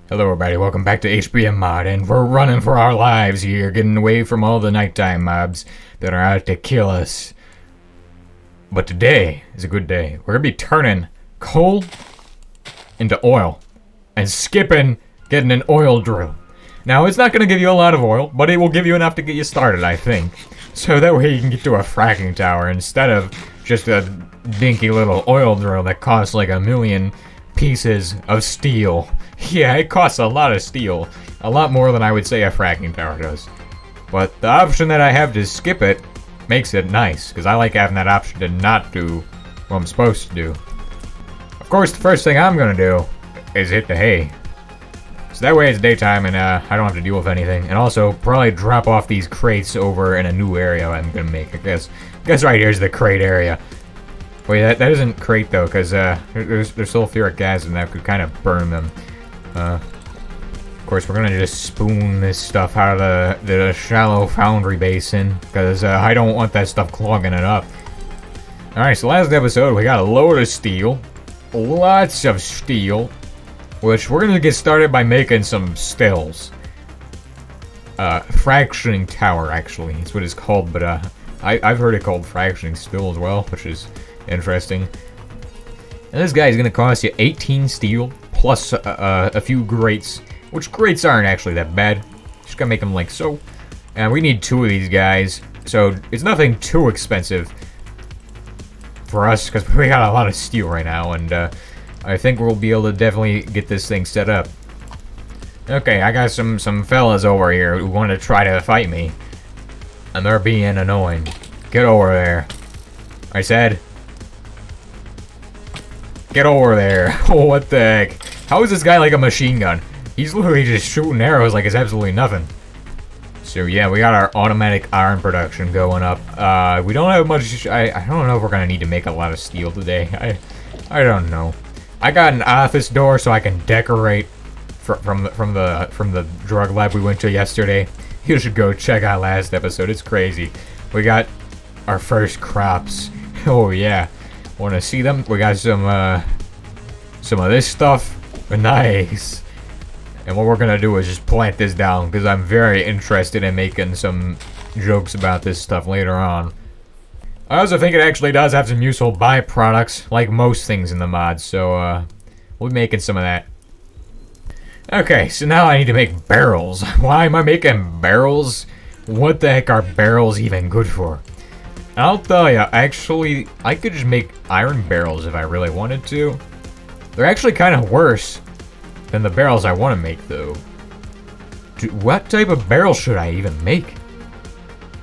Hello everybody, welcome back to HBM Mod, and we're running for our lives here, getting away from all the nighttime mobs that are out to kill us. But today is a good day. We're gonna be turning coal into oil, and skipping getting an oil drill. Now, it's not gonna give you a lot of oil, but it will give you enough to get you started, I think. So that way you can get to a fracking tower instead of just a dinky little oil drill that costs like 1,000,000 pieces of steel. Yeah, it costs a lot of steel. A lot more than I would say a fracking tower does. But the option that I have to skip it makes it nice, because I like having that option to not do what I'm supposed to do. Of course, the first thing I'm gonna do is hit the hay. So that way it's daytime and I don't have to deal with anything. And also, probably drop off these crates over in a new area I'm gonna make, I guess. I guess right here's the crate area. Wait, that isn't crate though, because there's sulfuric gas and that could kind of burn them. Of course, we're gonna just spoon this stuff out of the shallow foundry basin, because I don't want that stuff clogging it up. Alright, so last episode we got a load of steel. Lots of steel. Which we're gonna get started by making some stills. Fractioning tower, actually, is what it's called, but I've heard it called fractioning still as well, which is interesting. And this guy is gonna cost you 18 steel, plus a few grates, which grates aren't actually that bad. Just gotta make them like so. And we need 2 of these guys, so it's nothing too expensive for us, because we got a lot of steel right now, and I think we'll be able to definitely get this thing set up. Okay, I got some fellas over here who want to try to fight me, and they're being annoying. Get over there. I said. Get over there. Oh, what the heck? How is this guy like a machine gun? He's literally just shooting arrows like it's absolutely nothing. So yeah, we got our automatic iron production going up. We don't have much. I don't know if we're gonna need to make a lot of steel today. I don't know. I got an office door so I can decorate from the drug lab we went to yesterday. You should go check out last episode. It's crazy. We got our first crops. Oh yeah. Want to see them? We got some of this stuff. Nice. And what we're gonna do is just plant this down, because I'm very interested in making some jokes about this stuff later on. I also think it actually does have some useful byproducts, like most things in the mod, so we'll be making some of that. Okay, so now I need to make barrels. Why am I making barrels? What the heck are barrels even good for? I'll tell ya, actually, I could just make iron barrels if I really wanted to. They're actually kind of worse than the barrels I want to make, though. What type of barrel should I even make?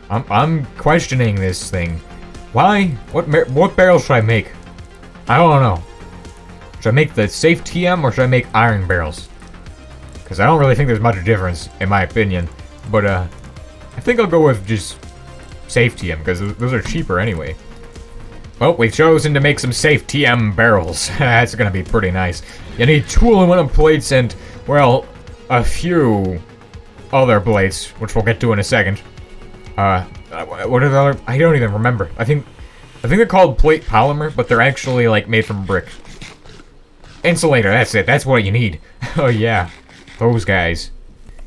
I'm questioning this thing. Why? What barrel should I make? I don't know. Should I make the safe TM or should I make iron barrels? Because I don't really think there's much difference, in my opinion. But I think I'll go with just safe TM, because those are cheaper anyway. Well, we've chosen to make some safe TM barrels. That's gonna be pretty nice. You need 2 aluminum plates and, well, a few other plates, which we'll get to in a second. What are the other? I don't even remember. I think they're called plate polymer, but they're actually like made from brick. Insulator, that's it. That's what you need. Oh yeah, those guys.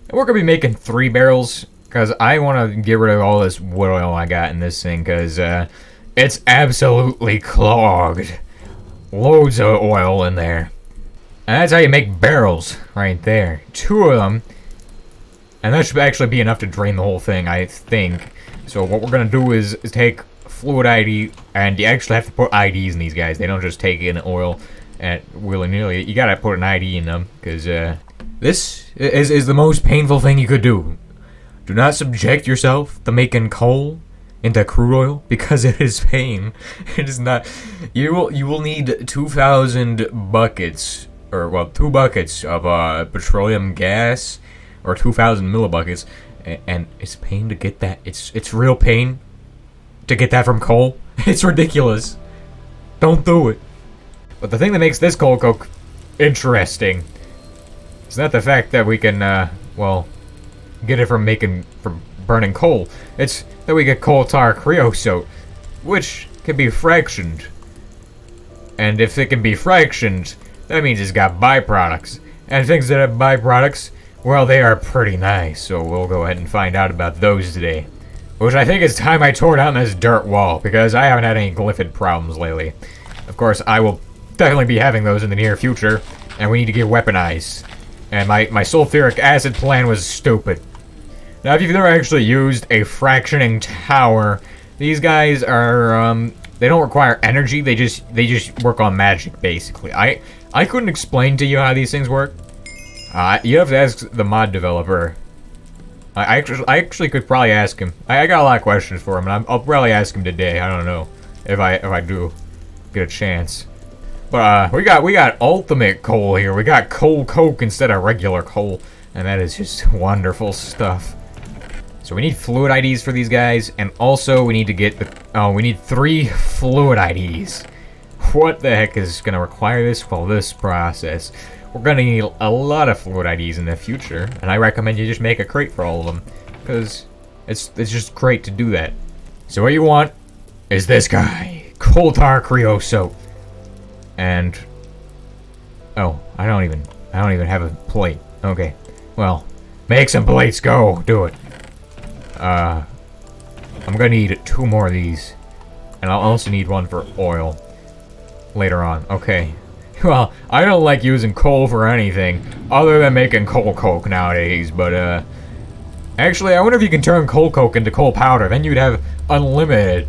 And we're gonna be making 3 barrels, because I want to get rid of all this wood oil I got in this thing, because it's absolutely clogged. Loads of oil in there. And that's how you make barrels, right there. 2 of them. And that should actually be enough to drain the whole thing, I think. So what we're gonna do is take fluid ID, and you actually have to put IDs in these guys. They don't just take in oil at willy-nilly. You gotta put an ID in them, because this is the most painful thing you could do. Do not subject yourself to making coal into crude oil, because it is pain. It is not. You will need 2,000 buckets, or well, 2 buckets of petroleum gas, or 2,000 millibuckets. And it's pain to get that. It's real pain to get that from coal. It's ridiculous. Don't do it. But the thing that makes this coal coke interesting is not the fact that we can, well, get it from burning coal. It's that we get coal tar creosote, which can be fractioned. And if it can be fractioned, that means it's got byproducts. And things that have byproducts, well, they are pretty nice, so we'll go ahead and find out about those today. Which I think it's time I tore down this dirt wall, because I haven't had any glyphid problems lately. Of course, I will definitely be having those in the near future, and we need to get weaponized. And my sulfuric acid plan was stupid. Now, if you've never actually used a fractioning tower, these guys are, they don't require energy, they just work on magic, basically. I couldn't explain to you how these things work. You have to ask the mod developer. I actually could probably ask him. I got a lot of questions for him, and I'll probably ask him today. I don't know if I do get a chance. But we got ultimate coal here. We got coal coke instead of regular coal, and that is just wonderful stuff. So we need fluid IDs for these guys, and also we need to get the we need 3 fluid IDs. What the heck is gonna require this? Well, this process. We're gonna need a lot of fluid IDs in the future, and I recommend you just make a crate for all of them, because it's just great to do that. So what you want is this guy, coal tar creosote, and oh, I don't even have a plate. Okay, well, make some plates. Go do it. I'm gonna need 2 more of these, and I'll also need 1 for oil later on. Okay. Well, I don't like using coal for anything other than making coal coke nowadays, but actually, I wonder if you can turn coal coke into coal powder, then you'd have unlimited.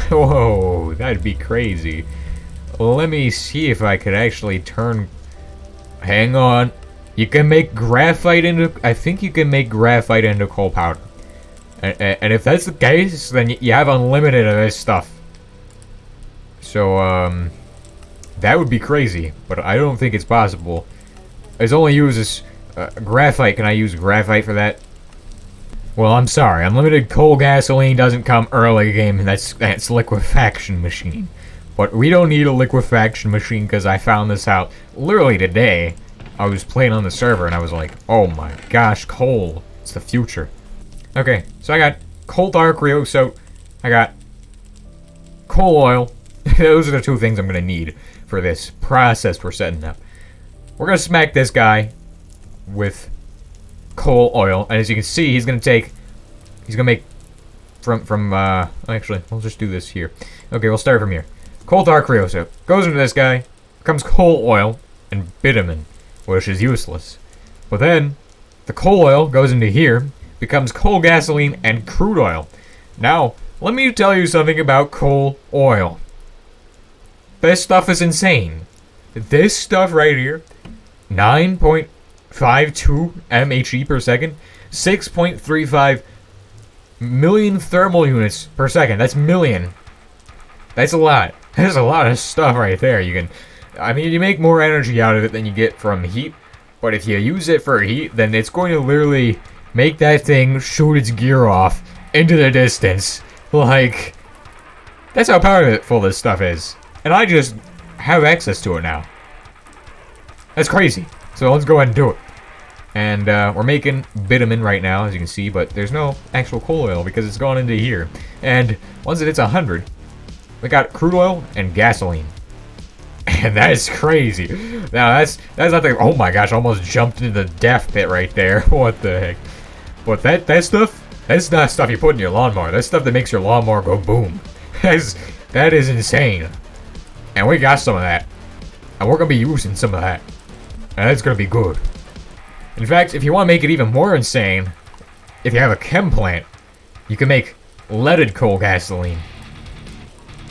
Whoa, that'd be crazy. Let me see if I could actually turn... Hang on. You can make graphite into... I think you can make graphite into coal powder. And if that's the case, then you have unlimited of this stuff. So, that would be crazy, but I don't think it's possible. It only uses graphite. Can I use graphite for that? Well, I'm sorry. Unlimited coal gasoline doesn't come early game, and that's liquefaction machine. But we don't need a liquefaction machine because I found this out literally today. I was playing on the server and I was like, oh my gosh, coal. It's the future. Okay, so I got coal tar creosote. I got coal oil. Those are the 2 things I'm going to need for this process we're setting up. We're going to smack this guy with coal oil. And as you can see, he's going to make actually, we'll just do this here. Okay, we'll start from here. Coal tar creosote goes into this guy, becomes coal oil and bitumen, which is useless. But then, the coal oil goes into here, becomes coal gasoline and crude oil. Now, let me tell you something about coal oil. This stuff is insane. This stuff right here, 9.52 mhe per second, 6.35 million thermal units per second. That's million. That's a lot. There's a lot of stuff right there. You make more energy out of it than you get from heat, but if you use it for heat, then it's going to literally make that thing shoot its gear off into the distance. Like, that's how powerful this stuff is. And I just have access to it now. That's crazy. So let's go ahead and do it. And we're making bitumen right now, as you can see, but there's no actual coal oil because it's gone into here. And once it hits 100, we got crude oil and gasoline. And that is crazy. Now that's not the... Oh my gosh, I almost jumped into the death pit right there. What the heck? But that stuff, that's not stuff you put in your lawnmower. That's stuff that makes your lawnmower go boom. That is insane. And we got some of that. And we're going to be using some of that. And that's going to be good. In fact, if you want to make it even more insane, if you have a chem plant, you can make leaded coal gasoline.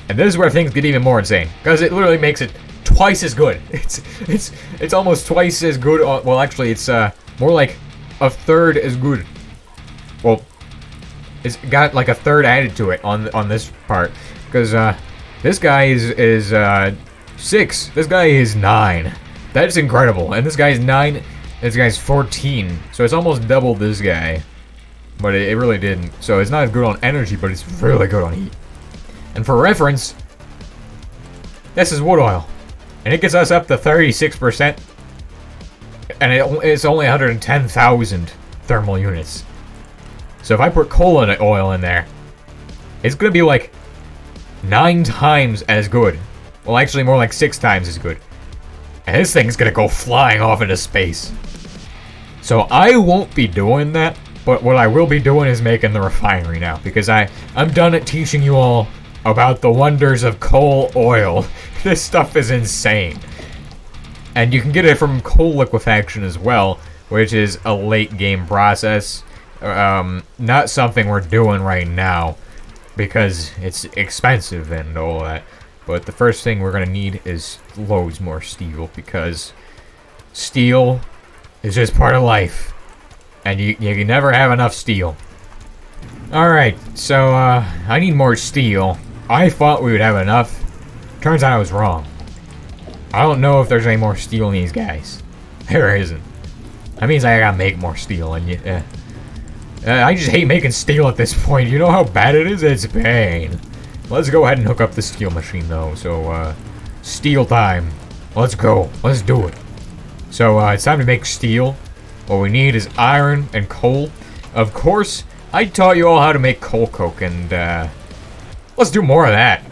And this is where things get even more insane. Because it literally makes it twice as good. It's almost twice as good. Well, actually, it's more like a third as good. Well, it's got like a third added to it on this part. Because this guy is 6. This guy is 9. That's incredible. And this guy's 9. This guy's 14. So it's almost double this guy. But it really didn't. So it's not as good on energy, but it's really good on heat. And for reference, this is wood oil. And it gets us up to 36%. And it's only 110,000 thermal units. So if I put coal oil in there, it's going to be like 9 times as good. Well, actually more like 6 times as good. And this thing's gonna go flying off into space. So I won't be doing that, but what I will be doing is making the refinery now, because I'm done at teaching you all about the wonders of coal oil. This stuff is insane. And you can get it from coal liquefaction as well, which is a late game process. Not something we're doing right now, because it's expensive and all that. But the first thing we're gonna need is loads more steel, because steel is just part of life. And you can never have enough steel. Alright, so I need more steel. I thought we would have enough. Turns out I was wrong. I don't know if there's any more steel in these guys. There isn't. That means I gotta make more steel, and I just hate making steel at this point. You know how bad it is? It's pain. Let's go ahead and hook up the steel machine, though. So, steel time. Let's go. Let's do it. So, it's time to make steel. What we need is iron and coal. Of course, I taught you all how to make coal coke, and, let's do more of that.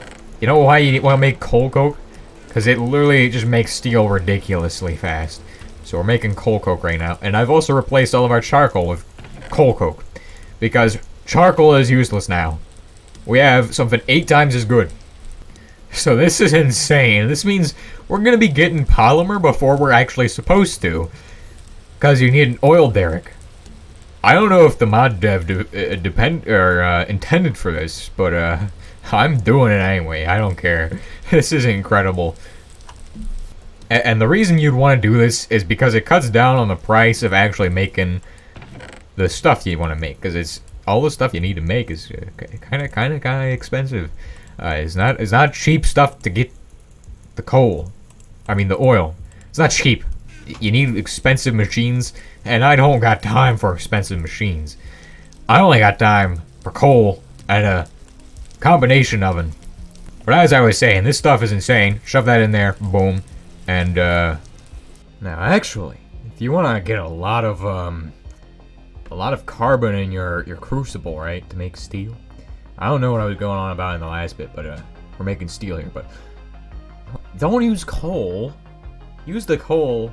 You know why you want to make coal coke? Because it literally just makes steel ridiculously fast. So we're making coal coke right now. And I've also replaced all of our charcoal with coal coke. Because charcoal is useless now. We have something 8 times as good. So this is insane. This means we're going to be getting polymer before we're actually supposed to. Because you need an oil derrick. I don't know if the mod dev intended for this, but I'm doing it anyway. I don't care. This is incredible. And the reason you'd want to do this is because it cuts down on the price of actually making the stuff you want to make. Because it's all the stuff you need to make is kind of expensive. It's not cheap stuff to get the coal. I mean the oil. It's not cheap. You need expensive machines, and I don't got time for expensive machines. I only got time for coal and a combination oven. But as I was saying, this stuff is insane. Shove that in there, boom, and now actually, if you want to get a lot of carbon in your crucible, right, to make steel. I don't know what I was going on about in the last bit, but we're making steel here. But don't use coal. Use the coal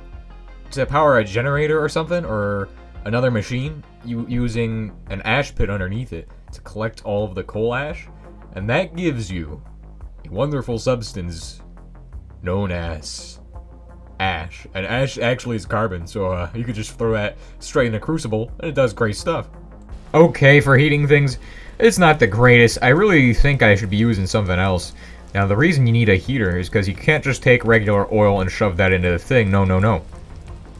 to power a generator or something, or another machine, using an ash pit underneath it to collect all of the coal ash, and that gives you a wonderful substance known as ash. And ash actually is carbon, so you could just throw that straight in a crucible, and it does great stuff. Okay, for heating things, it's not the greatest. I really think I should be using something else. Now, the reason you need a heater is because you can't just take regular oil and shove that into the thing. No.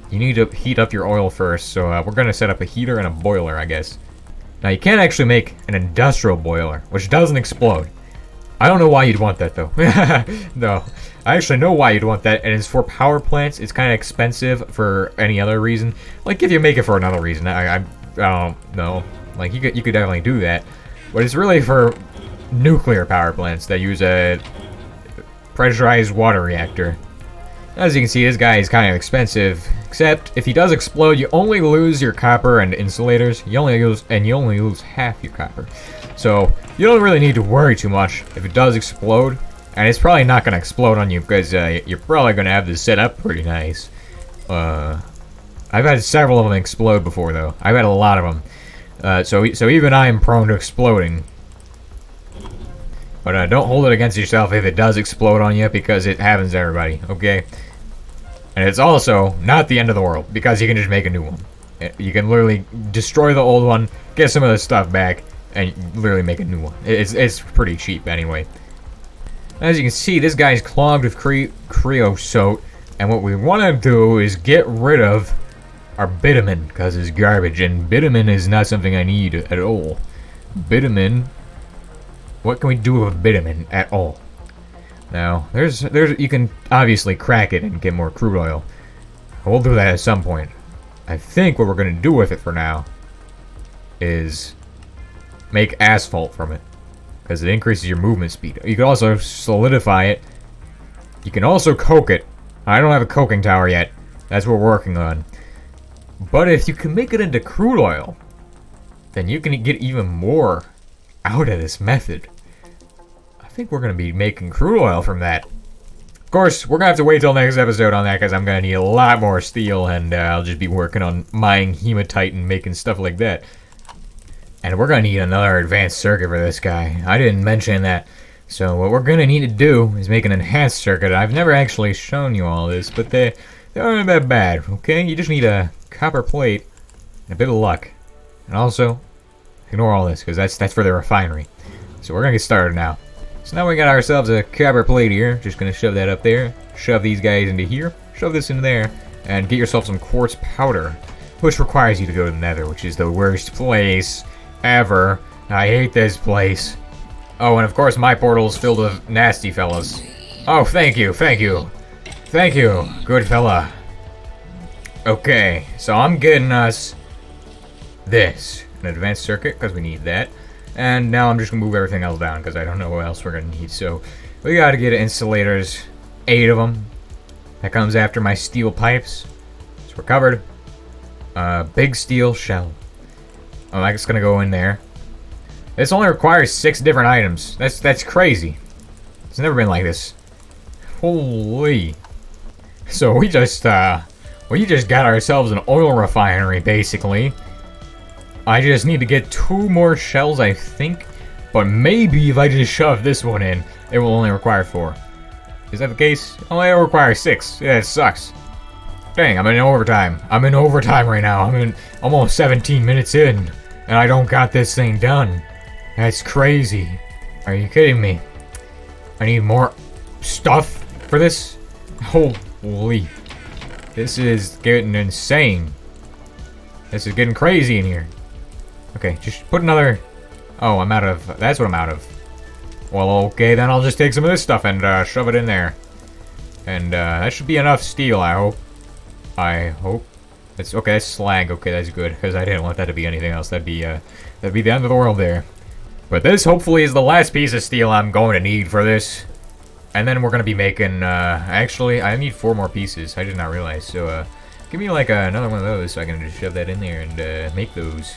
You need to heat up your oil first, so we're going to set up a heater and a boiler, I guess. Now, you can't actually make an industrial boiler, which doesn't explode. I don't know why you'd want that, though. No, I actually know why you'd want that, and it's for power plants. It's kind of expensive for any other reason. Like, if you make it for another reason, I don't know. Like, you could definitely do that. But it's really for nuclear power plants that use a pressurized water reactor. As you can see, this guy is kind of expensive, except if he does explode, you only lose your copper and insulators. You only lose half your copper. So you don't really need to worry too much if it does explode, and it's probably not going to explode on you because you're probably going to have this set up pretty nice. I've had several of them explode before, though. I've had a lot of them. So even I am prone to exploding. But don't hold it against yourself if it does explode on you, because it happens to everybody, okay? And it's also not the end of the world, because you can just make a new one. You can literally destroy the old one, get some of the stuff back, and literally make a new one. It's pretty cheap anyway. As you can see, this guy's clogged with creosote, and what we want to do is get rid of our bitumen, because it's garbage, and bitumen is not something I need at all. Bitumen... What can we do with bitumen at all? Now, there's you can obviously crack it and get more crude oil. We'll do that at some point. I think what we're going to do with it for now is make asphalt from it, because it increases your movement speed. You can also solidify it. You can also coke it. I don't have a coking tower yet. That's what we're working on. But if you can make it into crude oil, then you can get even more out of this method. I think we're going to be making crude oil from that. Of course, we're gonna have to wait till next episode on that because I'm gonna need a lot more steel, and I'll just be working on mining hematite and making stuff like that. And we're gonna need another advanced circuit for this guy. I didn't mention that. So what we're gonna need to do is make an enhanced circuit. I've never actually shown you all this, but they aren't that bad, okay? You just need a copper plate and a bit of luck. And also, ignore all this, because that's for the refinery. So we're gonna get started now. So now we got ourselves a copper plate here. Just gonna shove that up there. Shove these guys into here. Shove this into there. And get yourself some quartz powder. Which requires you to go to the nether, which is the worst place ever. I hate this place. Oh, and of course my portal's filled with nasty fellas. Oh, thank you, thank you. Thank you, good fella. Okay, so I'm getting us this. An advanced circuit, because we need that. And now I'm just going to move everything else down, because I don't know what else we're going to need. So, we got to get insulators. 8 of them. That comes after my steel pipes. So we're covered. Big steel shell. Oh, that's going to go in there. This only requires 6 different items. That's crazy. It's never been like this. Holy. So we just got ourselves an oil refinery, basically. I just need to get 2 more shells, I think. But maybe if I just shove this one in, it will only require 4. Is that the case? Only requires 6. Yeah, it sucks. Dang, I'm in overtime. I'm in overtime right now. I'm in almost 17 minutes in, and I don't got this thing done. That's crazy. Are you kidding me? I need more stuff for this? Holy. This is getting insane. This is getting crazy in here. Okay, just put another... Oh, I'm out of... That's what I'm out of. Well, okay, then I'll just take some of this stuff and shove it in there. And that should be enough steel, I hope. I hope. It's okay, that's slag. Okay, that's good, because I didn't want that to be anything else. That'd be the end of the world there. But this, hopefully, is the last piece of steel I'm going to need for this. And then we're going to be making... actually, I need 4 more pieces. I did not realize. So, give me, like, another one of those so I can just shove that in there and make those.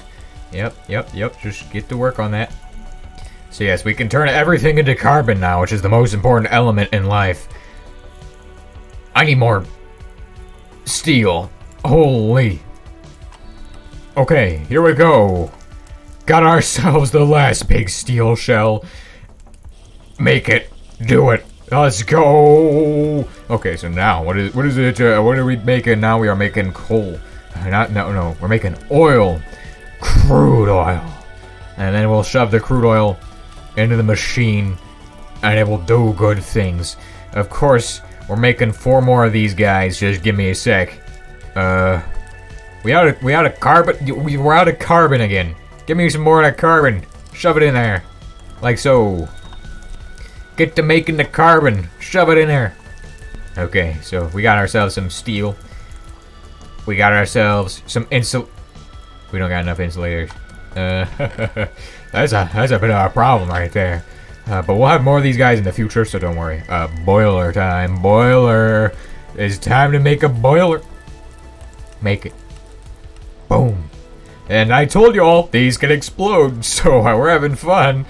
Yep. Just get to work on that. So yes, we can turn everything into carbon now, which is the most important element in life. I need more steel. Holy. Okay, here we go. Got ourselves the last big steel shell. Make it. Do it. Let's go. Okay, so now, what is it? What are we making now? We are making coal. No, we're making oil. Crude oil. And then we'll shove the crude oil into the machine, and it will do good things. Of course, we're making 4 more of these guys. Just give me a sec. We out of carbon. We're out of carbon again. Give me some more of that carbon. Shove it in there, like so. Get to making the carbon. Shove it in there. Okay, so we got ourselves some steel. We got ourselves some We don't got enough insulators. That's a bit of a problem right there. But we'll have more of these guys in the future, so don't worry. Boiler time. Boiler. It's time to make a boiler. Make it. Boom. And I told you all, these can explode, so we're having fun.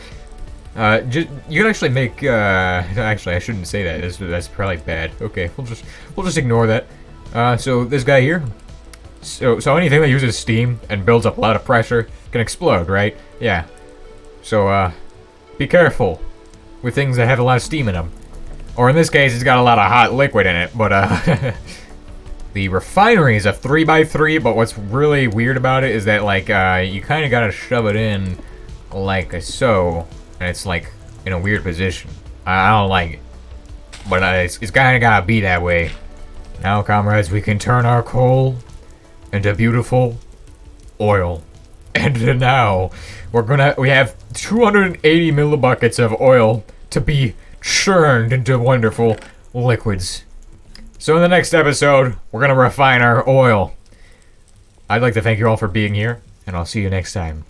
You can actually make, actually, I shouldn't say that. That's probably bad. Okay, we'll just ignore that. So this guy here. So anything that uses steam and builds up a lot of pressure can explode, right? Yeah. So, be careful with things that have a lot of steam in them. Or in this case, it's got a lot of hot liquid in it, but, the refinery is a 3x3, but what's really weird about it is that, like, you kind of gotta shove it in like so, and it's, like, in a weird position. I don't like it. But it's kind of gotta be that way. Now, comrades, we can turn our coal into beautiful oil. And now, we have 280 millibuckets of oil to be churned into wonderful liquids. So in the next episode, we're gonna refine our oil. I'd like to thank you all for being here, and I'll see you next time.